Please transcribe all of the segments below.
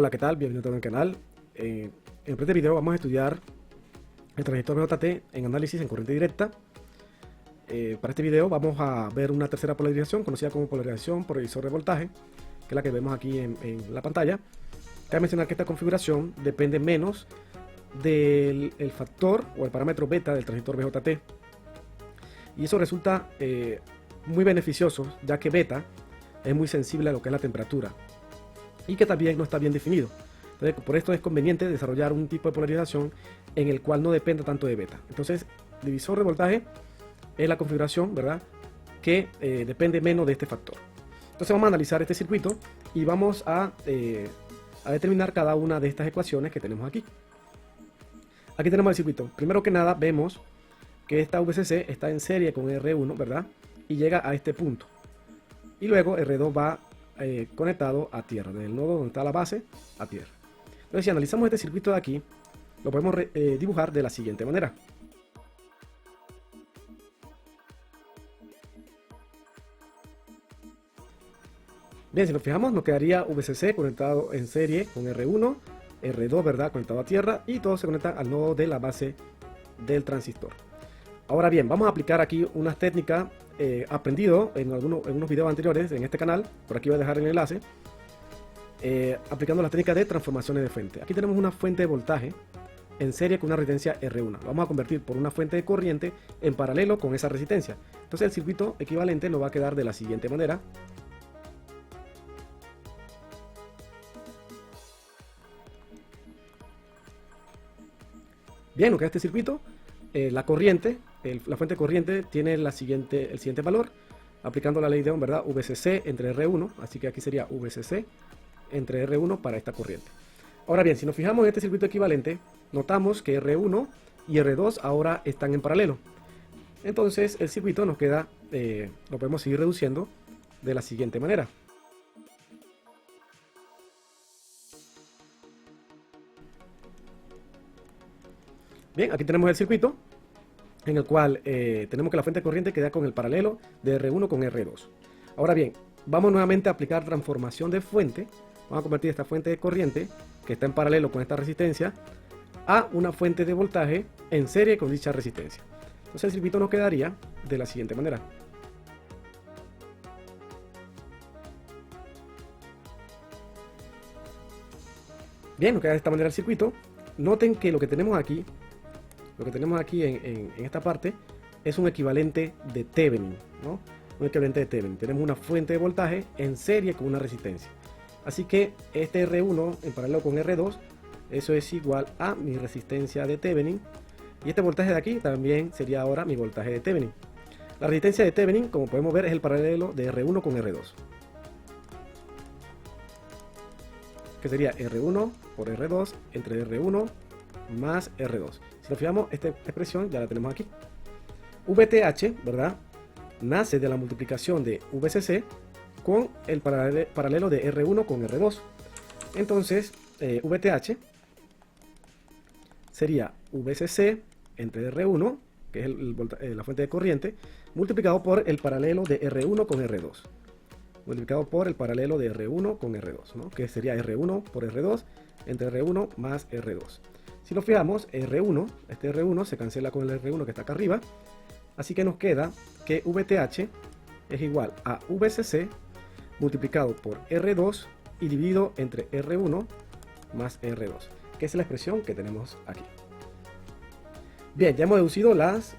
Hola, ¿qué tal? Bienvenido a mi canal. En este video vamos a estudiar el transistor VJT en análisis en corriente directa. Para este video vamos a ver una tercera polarización, conocida como polarización por divisor de voltaje, que es la que vemos aquí en la pantalla. Cabe mencionar que esta configuración depende menos del factor o el parámetro beta del transistor VJT. Y eso resulta muy beneficioso, ya que beta es muy sensible a lo que es la temperatura y que también no está bien definido. Entonces, por esto es conveniente desarrollar un tipo de polarización en el cual no dependa tanto de beta. Entonces, divisor de voltaje es la configuración, ¿verdad?, que depende menos de este factor. Entonces vamos a analizar este circuito y vamos a determinar cada una de estas ecuaciones que tenemos aquí. Aquí tenemos el circuito. Primero que nada vemos que esta VCC está en serie con R1, ¿verdad?, y llega a este punto. Y luego R2 va conectado a tierra, desde el nodo donde está la base a tierra. Entonces, si analizamos este circuito de aquí, lo podemos dibujar de la siguiente manera. Bien, si nos fijamos, nos quedaría VCC conectado en serie con R1, R2, ¿verdad?, conectado a tierra, y todo se conecta al nodo de la base del transistor. Ahora bien, vamos a aplicar aquí unas técnicas aprendido en unos videos anteriores en este canal. Por aquí voy a dejar el enlace, aplicando las técnicas de transformaciones de fuente. Aquí tenemos una fuente de voltaje en serie con una resistencia R1. Vamos a convertir por una fuente de corriente en paralelo con esa resistencia. Entonces el circuito equivalente nos va a quedar de la siguiente manera. Bien, nos queda este circuito. La corriente, la fuente de corriente tiene el siguiente valor, aplicando la ley de Ohm, ¿verdad? VCC entre R1, así que aquí sería VCC entre R1 para esta corriente. Ahora bien, si nos fijamos en este circuito equivalente, notamos que R1 y R2 ahora están en paralelo. Entonces el circuito nos queda, lo podemos seguir reduciendo de la siguiente manera. Bien, aquí tenemos el circuito en el cual tenemos que la fuente de corriente queda con el paralelo de R1 con R2. Ahora bien, vamos nuevamente a aplicar transformación de fuente. Vamos a convertir esta fuente de corriente que está en paralelo con esta resistencia a una fuente de voltaje en serie con dicha resistencia. Entonces el circuito nos quedaría de la siguiente manera. Bien, nos queda de esta manera el circuito. Noten que lo que tenemos aquí en esta parte es un equivalente de Thevenin, ¿no? Un equivalente de Thevenin. Tenemos una fuente de voltaje en serie con una resistencia. Así que este R1 en paralelo con R2, eso es igual a mi resistencia de Thevenin. Y este voltaje de aquí también sería ahora mi voltaje de Thevenin. La resistencia de Thevenin, como podemos ver, es el paralelo de R1 con R2. Que sería R1 por R2 entre R1 más R2. Si nos fijamos, esta expresión ya la tenemos aquí. VTH, ¿verdad?, nace de la multiplicación de VCC con el paralelo de R1 con R2. Entonces, VTH sería VCC entre R1, que es la fuente de corriente, multiplicado por el paralelo de R1 con R2. Multiplicado por el paralelo de R1 con R2, ¿no?, que sería R1 por R2 entre R1 más R2. Si nos fijamos, R1, este R1 se cancela con el R1 que está acá arriba, así que nos queda que VTH es igual a VCC multiplicado por R2 y dividido entre R1 más R2, que es la expresión que tenemos aquí. Bien, ya hemos deducido las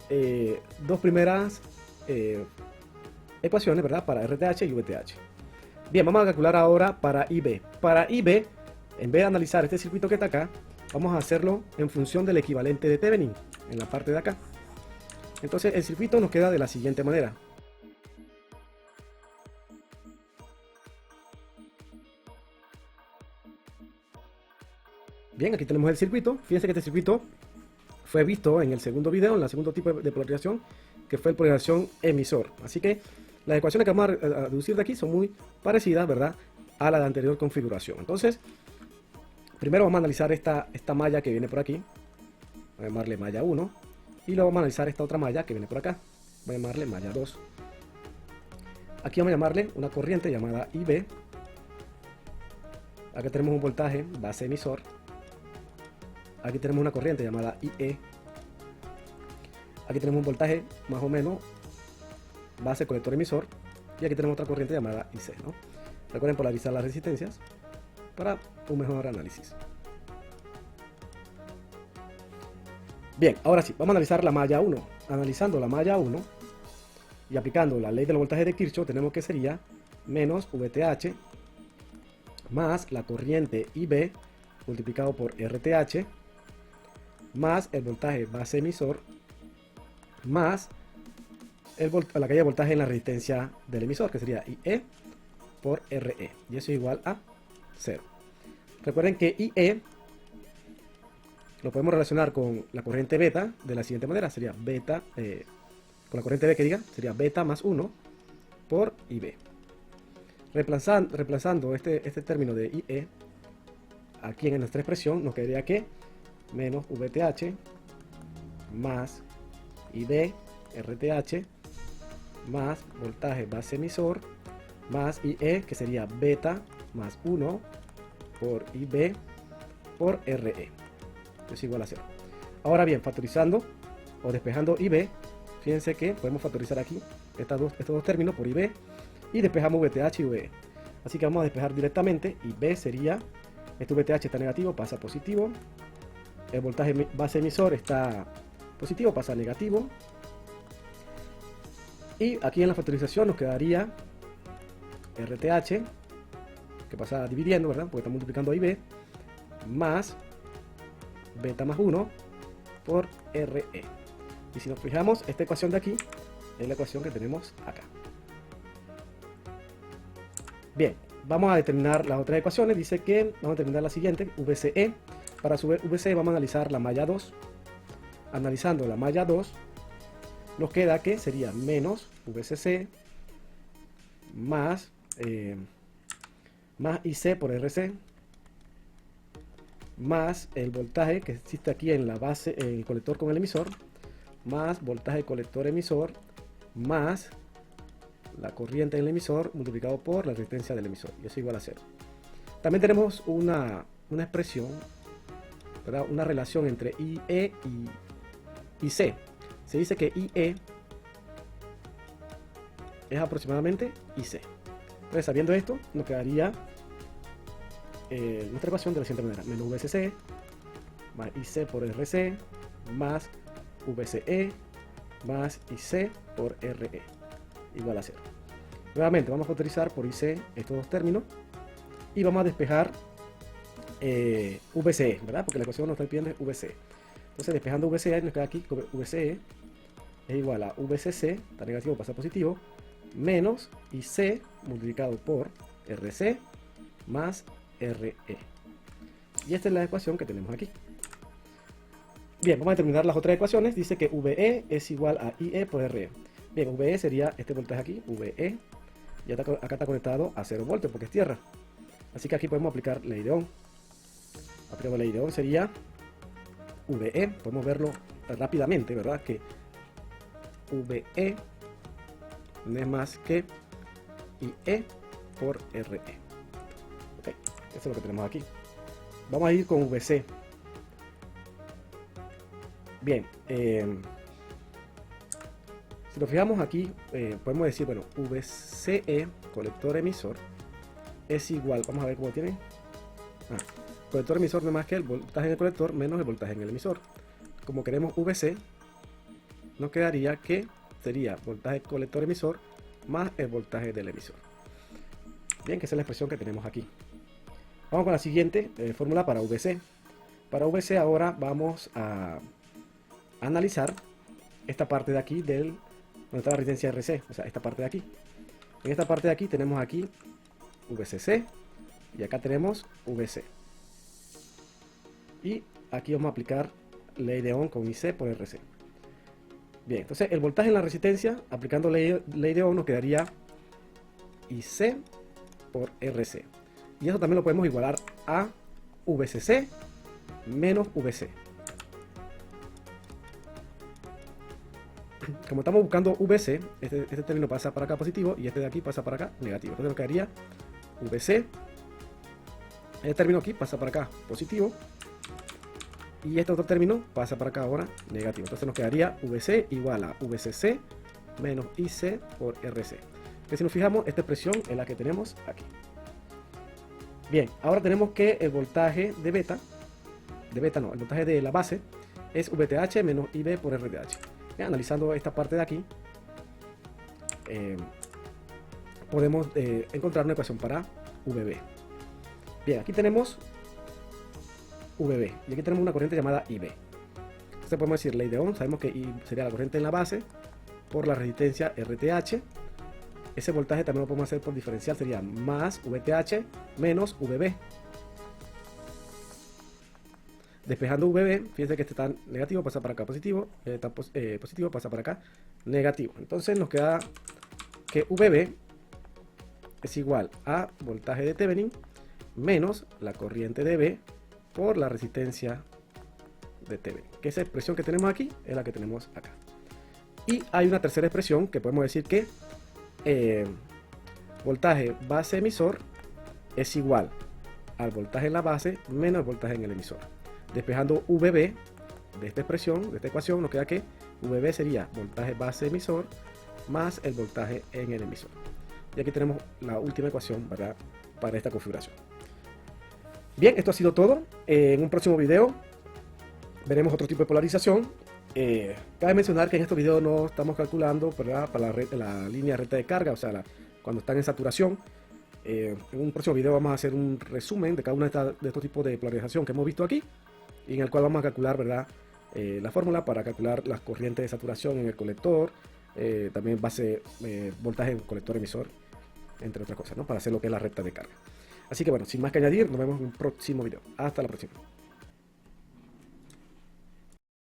dos primeras ecuaciones, ¿verdad?, para RTH y VTH. Bien, vamos a calcular ahora para IB. Para IB, en vez de analizar este circuito que está acá, vamos a hacerlo en función del equivalente de Thevenin, en la parte de acá. Entonces el circuito nos queda de la siguiente manera. Bien, aquí tenemos el circuito. Fíjense que este circuito fue visto en el segundo video, en el segundo tipo de polarización, que fue la polarización emisor. Así que las ecuaciones que vamos a deducir de aquí son muy parecidas, ¿verdad?, a la de anterior configuración. Entonces, primero vamos a analizar esta malla que viene por aquí. Voy a llamarle malla 1. Y luego vamos a analizar esta otra malla que viene por acá. Voy a llamarle malla 2. Aquí vamos a llamarle una corriente llamada IB. Aquí tenemos un voltaje base emisor. Aquí tenemos una corriente llamada IE. Aquí tenemos un voltaje más o menos base colector emisor. Y aquí tenemos otra corriente llamada IC, ¿no? Recuerden polarizar las resistencias para un mejor análisis. Bien, ahora sí, vamos a analizar la malla 1. Analizando la malla 1 y aplicando la ley del voltaje de Kirchhoff, tenemos que sería menos VTH más la corriente IB multiplicado por RTH más el voltaje base emisor más la caída de voltaje en la resistencia del emisor, que sería IE por RE, y eso es igual a 0. Recuerden que IE lo podemos relacionar con la corriente beta de la siguiente manera, sería beta, con la corriente B que diga, sería beta más 1 por IB. Reemplazando este término de IE aquí en nuestra expresión, nos quedaría que menos VTH más IB RTH más voltaje base emisor más IE, que sería beta más 1 por IB por RE, es igual a 0. Ahora bien, factorizando o despejando IB, fíjense que podemos factorizar aquí estos dos términos por IB y despejamos VTH y VE. Así que vamos a despejar directamente. IB sería, este VTH está negativo, pasa a positivo. El voltaje base emisor está positivo, pasa a negativo. Y aquí en la factorización nos quedaría RTH, que pasa dividiendo, ¿verdad? Porque está multiplicando IB, más beta más 1 por RE. Y si nos fijamos, esta ecuación de aquí es la ecuación que tenemos acá. Bien, vamos a determinar las otras ecuaciones. Dice que vamos a determinar la siguiente, VCE. Para su VCE vamos a analizar la malla 2. Analizando la malla 2, nos queda que sería menos VCC más IC por RC más el voltaje que existe aquí en la base, en el colector con el emisor, más voltaje colector emisor más la corriente del emisor multiplicado por la resistencia del emisor, y eso es igual a 0. También tenemos una expresión, ¿verdad? Una relación entre IE y C. Se dice que IE es aproximadamente IC. Entonces, sabiendo esto, nos quedaría nuestra ecuación de la siguiente manera: menos VCC más IC por RC más VCE más IC por RE igual a 0. Nuevamente vamos a factorizar por IC estos dos términos y vamos a despejar VCE, ¿verdad? Porque la ecuación nos está pidiendo VCE. Entonces, despejando VCE, nos queda aquí que VCE es igual a VCC, está negativo, pasa a positivo, menos IC multiplicado por RC más RE. Y esta es la ecuación que tenemos aquí. Bien, vamos a determinar las otras ecuaciones. Dice que VE es igual a IE por RE. Bien, VE sería este voltaje aquí, VE. Y acá está conectado a 0 voltios porque es tierra. Así que aquí podemos aplicar ley de Ohm. Aplicamos ley de Ohm, sería VE. Podemos verlo rápidamente, ¿verdad? Que VE no es más que IE por RE. Ok, eso es lo que tenemos aquí. Vamos a ir con VC. Bien, si nos fijamos aquí, podemos decir, bueno, VCE, colector emisor, es igual, vamos a ver cómo tiene. Colector emisor no es más que el voltaje en el colector menos el voltaje en el emisor. Como queremos VC, nos quedaría que sería voltaje colector emisor más el voltaje del emisor. Bien, que esa es la expresión que tenemos aquí. Vamos con la siguiente fórmula para VC. Para VC ahora vamos a analizar esta parte de aquí donde está la resistencia RC, o sea, esta parte de aquí. En esta parte de aquí tenemos aquí VCC y acá tenemos VC. Y aquí vamos a aplicar ley de Ohm con IC por RC. Bien, entonces el voltaje en la resistencia, aplicando ley de Ohm, nos quedaría IC por RC. Y eso también lo podemos igualar a VCC menos VC. Como estamos buscando VC, este término pasa para acá positivo y este de aquí pasa para acá negativo. Entonces nos quedaría VC Este término aquí pasa para acá positivo. Y este otro término pasa para acá ahora negativo. Entonces nos quedaría VC igual a VCC menos IC por RC. Que si nos fijamos, esta expresión es la que tenemos aquí. Bien, ahora tenemos que el voltaje de beta, el voltaje de la base es VTH menos IB por RTH. Bien, analizando esta parte de aquí, podemos encontrar una ecuación para VB. Bien, aquí tenemos VB y aquí tenemos una corriente llamada IB. Entonces podemos decir ley de Ohm, sabemos que I sería la corriente en la base por la resistencia RTH. Ese voltaje también lo podemos hacer por diferencial, sería más VTH menos VB. Despejando VB, fíjense que este está negativo, pasa para acá positivo, está positivo, pasa para acá negativo. Entonces nos queda que VB es igual a voltaje de Thevenin menos la corriente de B por la resistencia de Thevenin. Que esa expresión que tenemos aquí es la que tenemos acá. Y hay una tercera expresión que podemos decir que voltaje base emisor es igual al voltaje en la base menos el voltaje en el emisor. Despejando VB de esta expresión, de esta ecuación, nos queda que VB sería voltaje base emisor más el voltaje en el emisor. Y aquí tenemos la última ecuación para esta configuración. Bien, esto ha sido todo. En un próximo video veremos otro tipo de polarización. Cabe mencionar que en estos videos no estamos calculando, ¿verdad?, para la línea recta de carga, o sea, cuando están en saturación. En un próximo video vamos a hacer un resumen de cada uno de estos tipos de polarización que hemos visto aquí, y en el cual vamos a calcular, ¿verdad?, la fórmula para calcular las corrientes de saturación en el colector, también voltaje en colector emisor, entre otras cosas, ¿no?, para hacer lo que es la recta de carga. Así que bueno, sin más que añadir, nos vemos en un próximo video. Hasta la próxima.